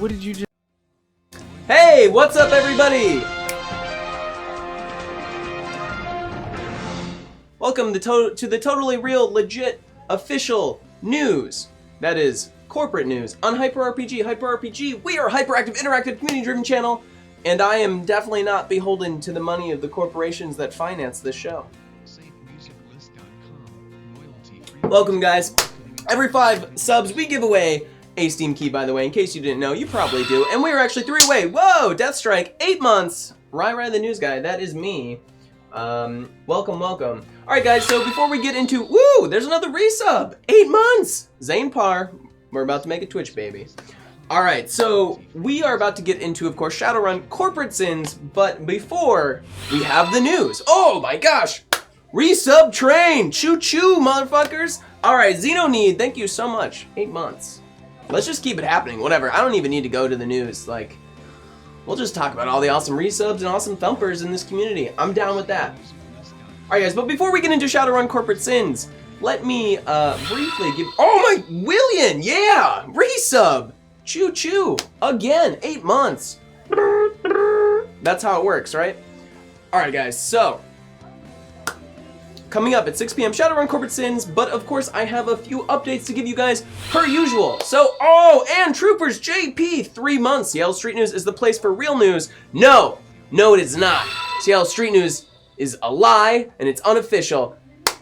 What did you just... Hey, what's up, everybody? Welcome to the totally real, legit, official news. That is corporate news on HyperRPG. HyperRPG, we are a hyperactive, interactive, community-driven channel, and I am definitely not beholden to the money of the corporations that finance this show. Welcome, guys. Every 5 subs, we give away a Steam key, by the way, in case you didn't know. You probably do. And we are actually 3 away. Whoa, Deathstrike, 8 months. Rai the news guy, that is me. Welcome. Alright, guys, so before we get into, woo, there's another resub. 8 months. Zane Parr, we're about to make a Twitch baby. Alright, so we are about to get into, of course, Shadowrun corporate sins, but before we have the news. Oh my gosh. Resub train! Choo-choo, motherfuckers! Alright, Xenoneed, thank you so much. 8 months. Let's just keep it happening, whatever. I don't even need to go to the news. Like, we'll just talk about all the awesome resubs and awesome thumpers in this community. I'm down with that. Alright, guys, but before we get into Shadowrun corporate sins, let me briefly give... Oh my... William! Yeah! Resub! Choo-choo! Again, 8 months. That's how it works, right? Alright, guys, so... coming up at 6 p.m. Shadowrun corporate sins, but of course I have a few updates to give you guys per usual. So, oh, and Troopers JP, 3 months. Seattle Street News is the place for real news. No, it is not. Seattle Street News is a lie, and it's unofficial.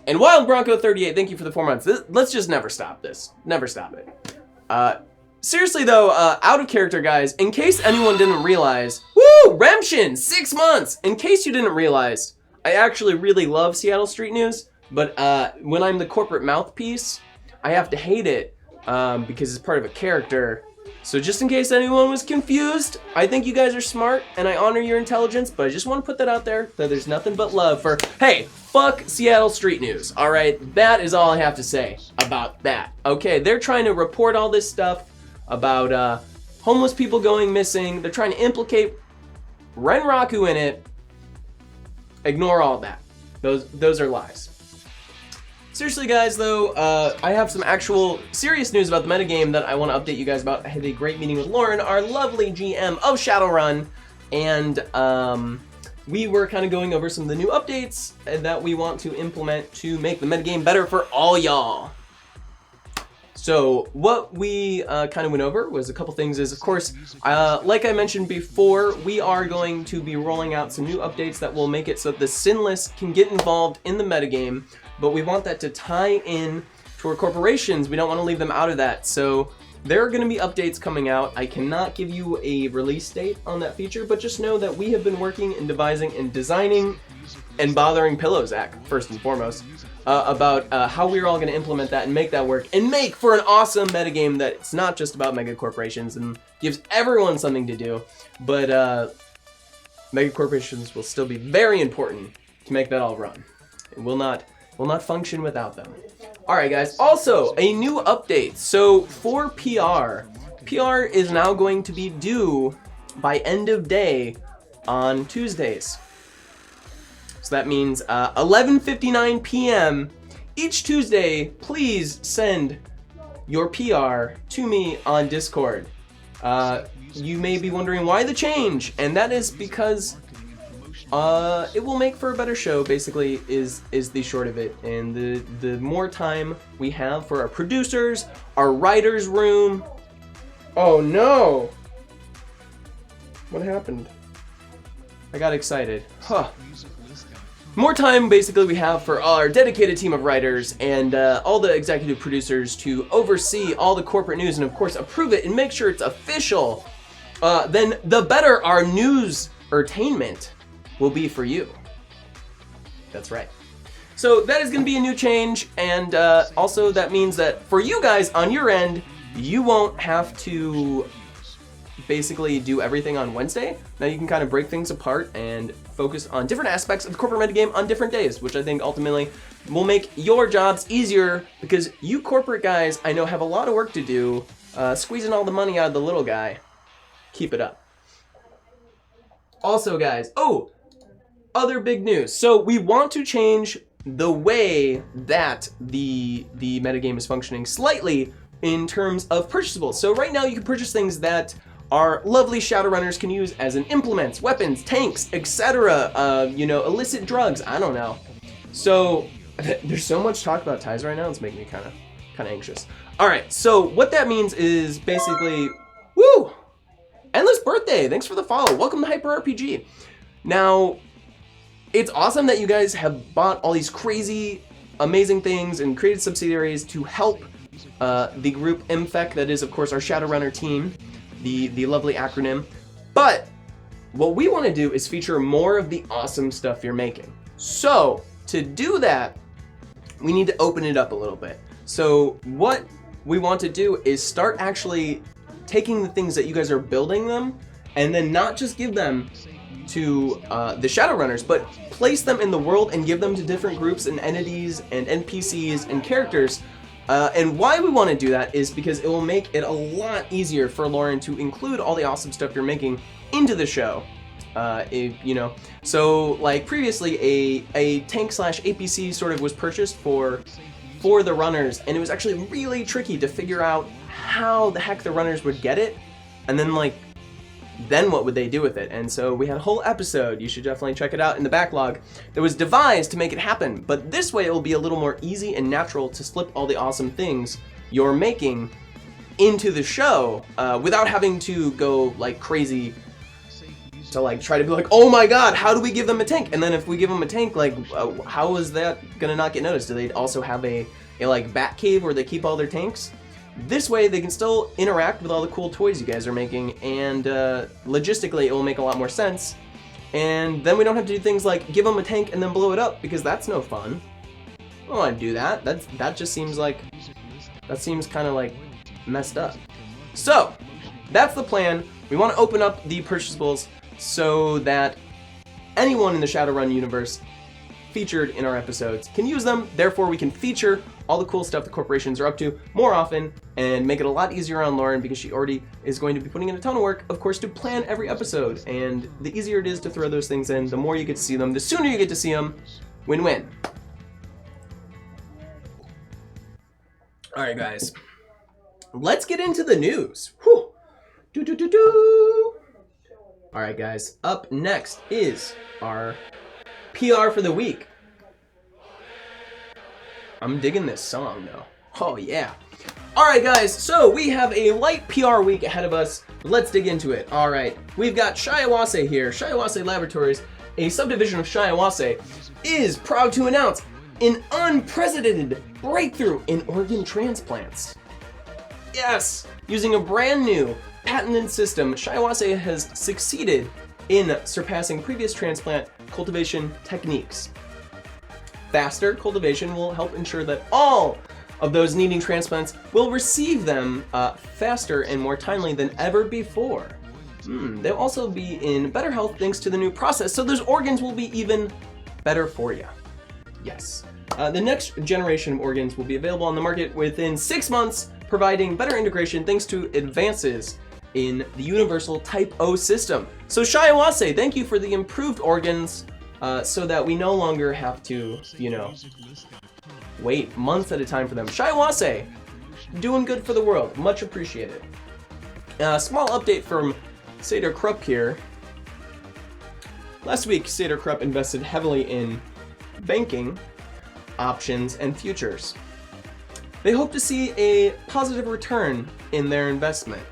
And Wild Bronco 38, thank you for the 4 months. Let's just never stop this. Never stop it. Seriously though, out of character, guys, in case anyone didn't realize, woo, Remshin, 6 months. In case you didn't realize, I actually really love Seattle Street News, but when I'm the corporate mouthpiece, I have to hate it because it's part of a character. So just in case anyone was confused, I think you guys are smart and I honor your intelligence, but I just want to put that out there that there's nothing but love for, hey, fuck Seattle Street News, all right? That is all I have to say about that. Okay, they're trying to report all this stuff about homeless people going missing. They're trying to implicate Renraku in it. Ignore all that. Those are lies. Seriously, guys, though, I have some actual serious news about the metagame that I want to update you guys about. I had a great meeting with Lauren, our lovely GM of Shadowrun, and we were kind of going over some of the new updates that we want to implement to make the metagame better for all y'all. So what we kind of went over was a couple things is, of course, like I mentioned before, we are going to be rolling out some new updates that will make it so that the Sinless can get involved in the metagame, but we want that to tie in to our corporations. We don't want to leave them out of that. So there are going to be updates coming out. I cannot give you a release date on that feature, but just know that we have been working and devising and designing and bothering Pillow Zach, first and foremost, about how we're all going to implement that and make that work and make for an awesome metagame that it's not just about mega corporations and gives everyone something to do, but mega corporations will still be very important to make that all run. It will not function without them. Alright, guys, also a new update. So for PR is now going to be due by end of day on Tuesdays. So that means 11:59 p.m. each Tuesday. Please send your PR to me on Discord. You may be wondering why the change, and that is because it will make for a better show, basically, is the short of it. And the more time we have for our producers, our writers' room. Oh no! What happened? I got excited. Huh. More time, basically, we have for our dedicated team of writers and all the executive producers to oversee all the corporate news and, of course, approve it and make sure it's official. Then the better our news entertainment will be for you. That's right. So that is going to be a new change, and also that means that for you guys on your end, you won't have to basically do everything on Wednesday. Now you can kind of break things apart and focus on different aspects of the corporate metagame on different days, which I think ultimately will make your jobs easier, because you corporate guys, I know, have a lot of work to do, squeezing all the money out of the little guy. Keep it up. Also, guys, other big news. So we want to change the way that the metagame is functioning slightly in terms of purchasables. So right now you can purchase things that our lovely Shadowrunners can use as in implements, weapons, tanks, etc. You know, illicit drugs. I don't know. So there's so much talk about ties right now. It's making me kind of anxious. All right. So what that means is basically, woo, Endless Birthday. Thanks for the follow. Welcome to Hyper RPG. Now, it's awesome that you guys have bought all these crazy, amazing things and created subsidiaries to help the group MFEC. That is, of course, our Shadowrunner team. The lovely acronym. But what we want to do is feature more of the awesome stuff you're making. So to do that, we need to open it up a little bit. So what we want to do is start actually taking the things that you guys are building them and then not just give them to the Shadowrunners, but place them in the world and give them to different groups and entities and NPCs and characters. And why we want to do that is because it will make it a lot easier for Lauren to include all the awesome stuff you're making into the show. You know, so like previously a tank / APC sort of was purchased for the runners, and it was actually really tricky to figure out how the heck the runners would get it, and then what would they do with it? And so we had a whole episode, you should definitely check it out in the backlog, that was devised to make it happen. But this way it will be a little more easy and natural to slip all the awesome things you're making into the show without having to go like crazy to like try to be like, oh my god, how do we give them a tank? And then if we give them a tank, like how is that gonna not get noticed? Do they also have a like bat cave where they keep all their tanks? This way they can still interact with all the cool toys you guys are making, and logistically it will make a lot more sense. And then we don't have to do things like give them a tank and then blow it up, because that's no fun. I don't want to do that. That just seems like, that seems kind of like messed up. So that's the plan. We want to open up the purchasables so that anyone in the Shadowrun universe featured in our episodes can use them. Therefore, we can feature all the cool stuff the corporations are up to more often and make it a lot easier on Lauren, because she already is going to be putting in a ton of work, of course, to plan every episode. And the easier it is to throw those things in, the more you get to see them, the sooner you get to see them. Win-win. All right, guys. Let's get into the news. Whew. All right, guys. Up next is our PR for the week. I'm digging this song, though. Oh, yeah. All right, guys. So we have a light PR week ahead of us. Let's dig into it. All right. We've got Shiawase here. Shiawase Laboratories, a subdivision of Shiawase, is proud to announce an unprecedented breakthrough in organ transplants. Yes! Using a brand new patented system, Shiawase has succeeded in surpassing previous transplant cultivation techniques. Faster cultivation will help ensure that all of those needing transplants will receive them faster and more timely than ever before. They'll also be in better health thanks to the new process, so those organs will be even better for you. Yes. The next generation of organs will be available on the market within 6 months, providing better integration thanks to advances in the universal Type O system. So Shiawase, thank you for the improved organs, so that we no longer have to, you know, wait months at a time for them. Shiawase, doing good for the world. Much appreciated. Small update from Seder Krupp here. Last week, Seder Krupp invested heavily in banking, options, and futures. They hope to see a positive return in their investment.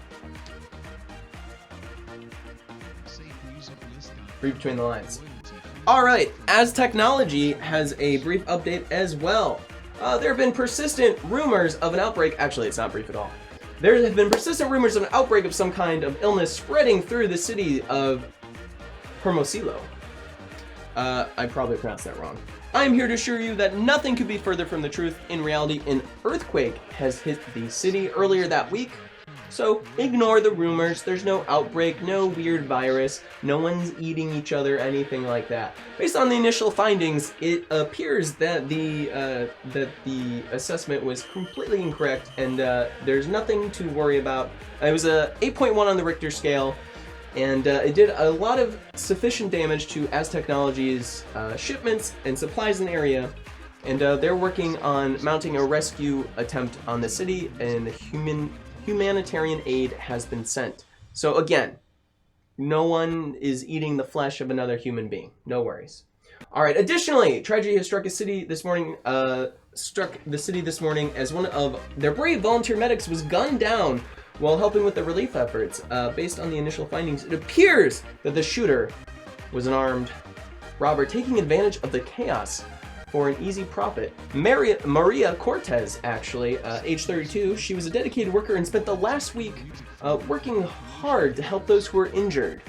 Read between the lines. Alright, As Technology has a brief update as well. There have been persistent rumors of an outbreak. Actually, it's not brief at all. There have been persistent rumors of an outbreak of some kind of illness spreading through the city of Hermosillo. I probably pronounced that wrong. I am here to assure you that nothing could be further from the truth. In reality, an earthquake has hit the city earlier that week. So ignore the rumors. There's no outbreak, no weird virus, no one's eating each other, anything like that. Based on the initial findings, it appears that the assessment was completely incorrect, and there's nothing to worry about. It was a 8.1 on the Richter scale, and it did a lot of sufficient damage to As Technology's shipments and supplies in the area, and they're working on mounting a rescue attempt on the city, and the humanitarian aid has been sent. So again, no one is eating the flesh of another human being. No worries. All right. Additionally, tragedy has struck the city this morning as one of their brave volunteer medics was gunned down while helping with the relief efforts. Based on the initial findings, it appears that the shooter was an armed robber taking advantage of the chaos for an easy profit. Maria Cortez, actually, age 32, she was a dedicated worker and spent the last week working hard to help those who were injured.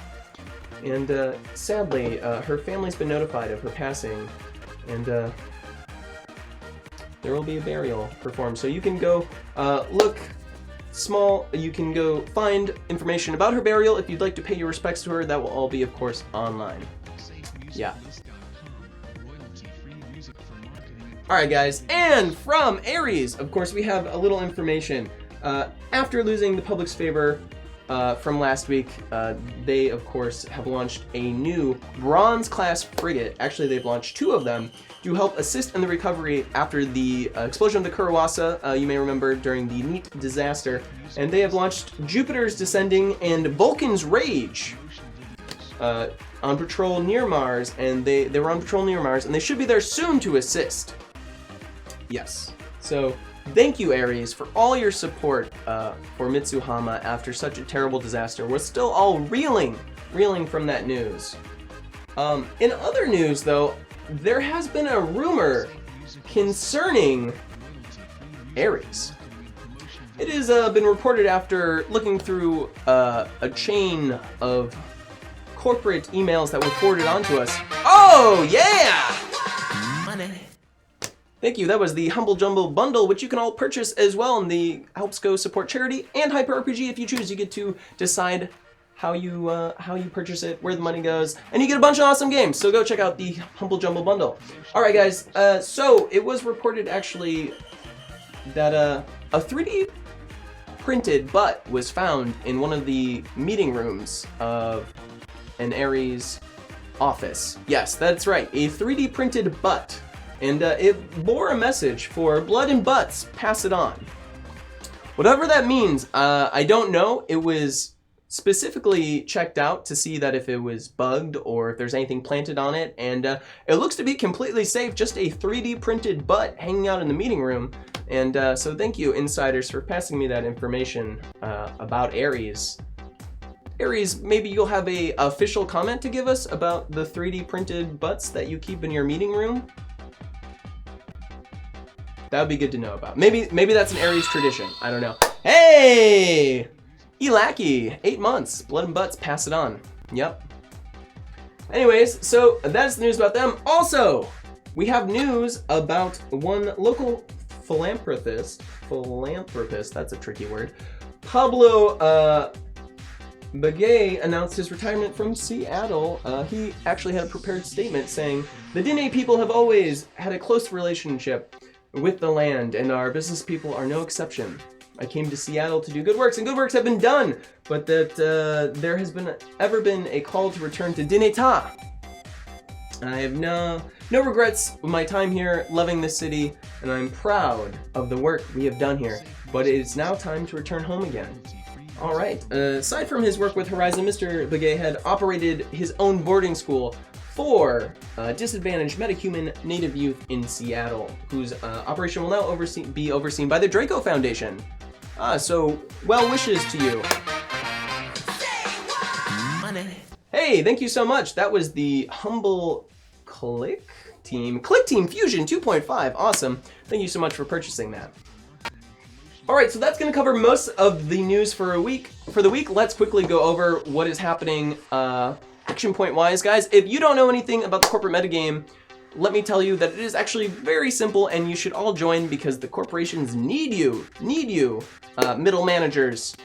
And sadly, her family's been notified of her passing, and there will be a burial performed. So you can go you can go find information about her burial if you'd like to pay your respects to her. That will all be, of course, online. Yeah. Alright guys, and from Ares, of course, we have a little information. After losing the public's favor from last week, they, of course, have launched a new bronze-class frigate. Actually, they've launched 2 of them to help assist in the recovery after the explosion of the Kurawasa, you may remember, during the Neat disaster. And they have launched Jupiter's Descending and Vulcan's Rage on patrol near Mars, and they were on patrol near Mars, and they should be there soon to assist. Yes. So, thank you, Ares, for all your support for Mitsuhama after such a terrible disaster. We're still all reeling from that news. In other news, though, there has been a rumor concerning Ares. It has been reported after looking through a chain of corporate emails that were forwarded onto us. Oh, yeah! Money. Thank you. That was the Humble Jumble bundle, which you can all purchase as well in the Helps Go support charity and Hyper RPG. If you choose, you get to decide how you purchase it, where the money goes, and you get a bunch of awesome games. So go check out the Humble Jumble bundle. All right, guys. So it was reported actually that a 3D printed butt was found in one of the meeting rooms of an Ares office. Yes, that's right. A 3D printed butt. And it bore a message for blood and butts, pass it on. Whatever that means, I don't know. It was specifically checked out to see that if it was bugged or if there's anything planted on it, and it looks to be completely safe, just a 3D printed butt hanging out in the meeting room. And so thank you, insiders, for passing me that information about Ares. Ares, maybe you'll have a official comment to give us about the 3D printed butts that you keep in your meeting room? That would be good to know about. Maybe that's an Ares tradition. I don't know. Hey! Elaki, 8 months. Blood and butts, pass it on. Yep. Anyways, so that's the news about them. Also, we have news about one local philanthropist, that's a tricky word. Pablo Begay announced his retirement from Seattle. He actually had a prepared statement saying, "The Dene people have always had a close relationship with the land, and our business people are no exception. I came to Seattle to do good works, and good works have been done, but that there has ever been a call to return to Dineta. I have no regrets with my time here, loving this city, and I'm proud of the work we have done here, but it is now time to return home again." All right. Aside from his work with Horizon, Mr. Begay had operated his own boarding school for disadvantaged metahuman native youth in Seattle, whose operation will now be overseen by the Draco Foundation. So well wishes to you. Money. Hey, thank you so much. That was the Humble Click Team Fusion 2.5. Awesome. Thank you so much for purchasing that. All right, so that's going to cover most of the news for the week. Let's quickly go over what is happening action point wise, guys. If you don't know anything about the corporate metagame, let me tell you that it is actually very simple, and you should all join because the corporations need you, middle managers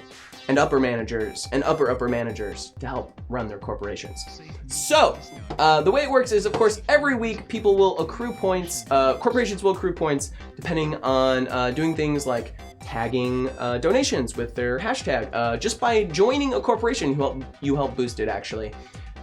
and upper managers and upper managers to help run their corporations. So the way it works is, of course, every week people will accrue points, corporations will accrue points depending on doing things like tagging donations with their hashtag. Just by joining a corporation, you help boost it, actually.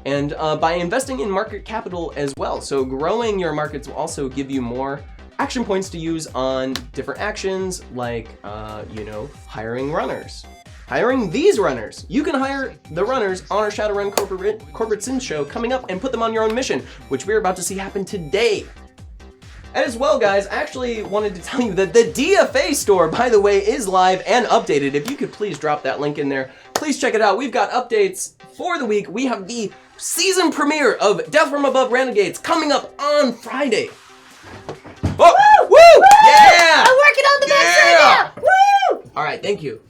And by investing in market capital as well. So growing your markets will also give you more action points to use on different actions, like, hiring runners hiring these runners. You can hire the runners on our Shadowrun Corporate Sins show coming up and put them on your own mission, which we're about to see happen today. And as well, guys, I actually wanted to tell you that the DFA store, by the way, is live and updated. If you could please drop that link in there, please check it out. We've got updates for the week. We have the season premiere of Death from Above Renegades coming up on Friday. Oh, woo! Yeah! I'm working on the next right now! Woo! All right, thank you.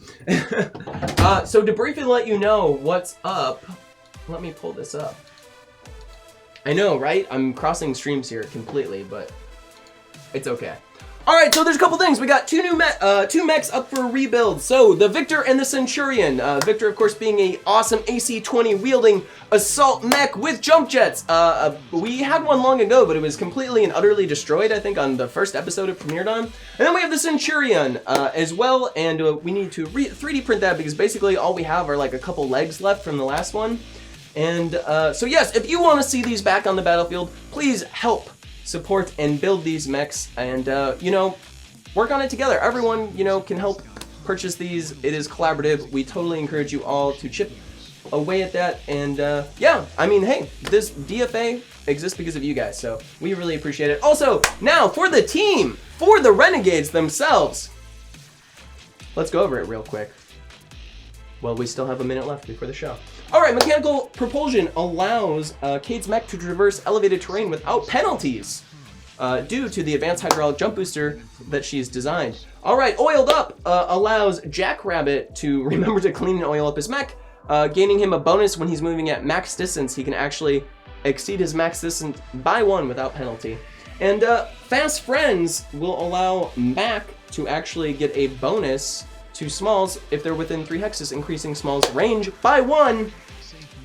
So to briefly let you know what's up, let me pull this up. I know, right? I'm crossing streams here completely, but it's okay. All right, so there's a couple things. We got two mechs up for rebuild. So the Victor and the Centurion. Victor, of course, being a awesome AC-20 wielding assault mech with jump jets. We had one long ago, but it was completely and utterly destroyed, I think, on the first episode it premiered on. And then we have the Centurion as well, and we need to 3D print that because basically all we have are like a couple legs left from the last one. And so yes, if you want to see these back on the battlefield, please help support and build these mechs and, you know, work on it together. Everyone, you know, can help purchase these. It is collaborative. We totally encourage you all to chip away at that. And, yeah, I mean, hey, this DFA exists because of you guys, so we really appreciate it. Also, now for the team, for the Renegades themselves, let's go over it real quick. Well, we still have a minute left before the show. All right, mechanical propulsion allows Cade's mech to traverse elevated terrain without penalties due to the advanced hydraulic jump booster that she's designed. All right, oiled up allows Jackrabbit to remember to clean and oil up his mech, gaining him a bonus when he's moving at max distance. He can actually exceed his max distance by 1 without penalty. And Fast Friends will allow Mac to actually get a bonus to Smalls if they're within 3 hexes, increasing Smalls' range by 1.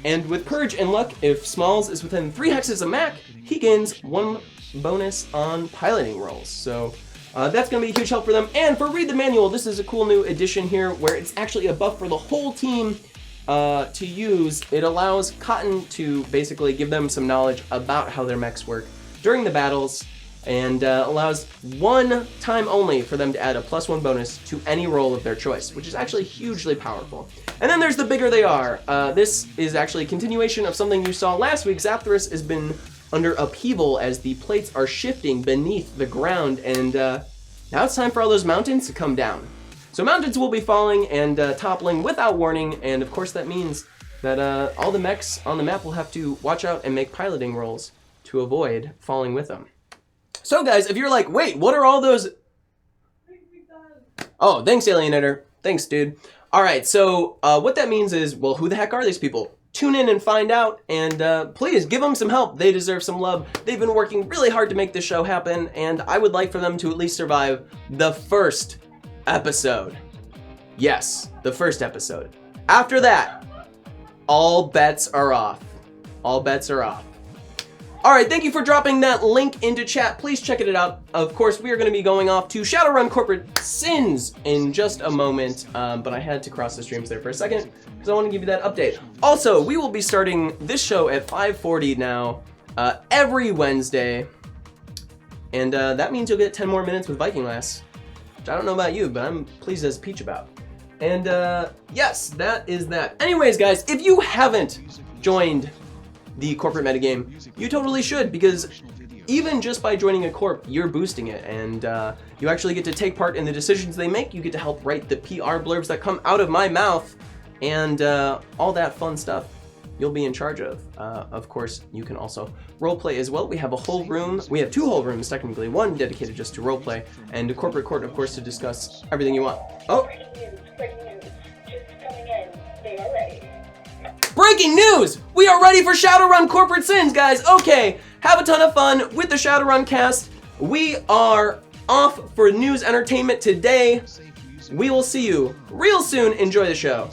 And with Courage and Luck, if Smalls is within 3 hexes of Mac, he gains 1 bonus on piloting rolls. So that's going to be a huge help for them. And for Read the Manual, this is a cool new addition here where it's actually a buff for the whole team to use. It allows Cotton to basically give them some knowledge about how their mechs work during the battles, and allows 1 time only for them to add a +1 bonus to any roll of their choice, which is actually hugely powerful. And then there's the Bigger They Are. This is actually a continuation of something you saw last week. Zapdos has been under upheaval as the plates are shifting beneath the ground, and now it's time for all those mountains to come down. So mountains will be falling and toppling without warning, and of course that means that all the mechs on the map will have to watch out and make piloting rolls to avoid falling with them. So guys, if you're like, wait, what are all those? Oh, thanks, Alienator. Thanks, dude. All right, so what that means is, well, who the heck are these people? Tune in and find out, and please give them some help. They deserve some love. They've been working really hard to make this show happen, and I would like for them to at least survive the first episode. Yes, the first episode. After that, all bets are off. All bets are off. All right, thank you for dropping that link into chat. Please check it out. Of course, we are going to be going off to Shadowrun Corporate Sins in just a moment, but I had to cross the streams there for a second because I want to give you that update. Also, we will be starting this show at 5:40 now, every Wednesday, and that means you'll get 10 more minutes with Viking Lass, which I don't know about you, but I'm pleased as peach about. And yes, that is that. Anyways, guys, if you haven't joined the corporate metagame, you totally should, because even just by joining a corp, you're boosting it, and you actually get to take part in the decisions they make. You get to help write the PR blurbs that come out of my mouth, and all that fun stuff you'll be in charge of. Of course, you can also roleplay as well. We have a whole room. We have 2 whole rooms, technically. One dedicated just to roleplay, and a corporate court, of course, to discuss everything you want. Oh! Breaking news. Just coming in. They are ready. Breaking news! We are ready for Shadowrun Corporate Sins, guys! Okay, have a ton of fun with the Shadowrun cast. We are off for news entertainment today. We will see you real soon. Enjoy the show.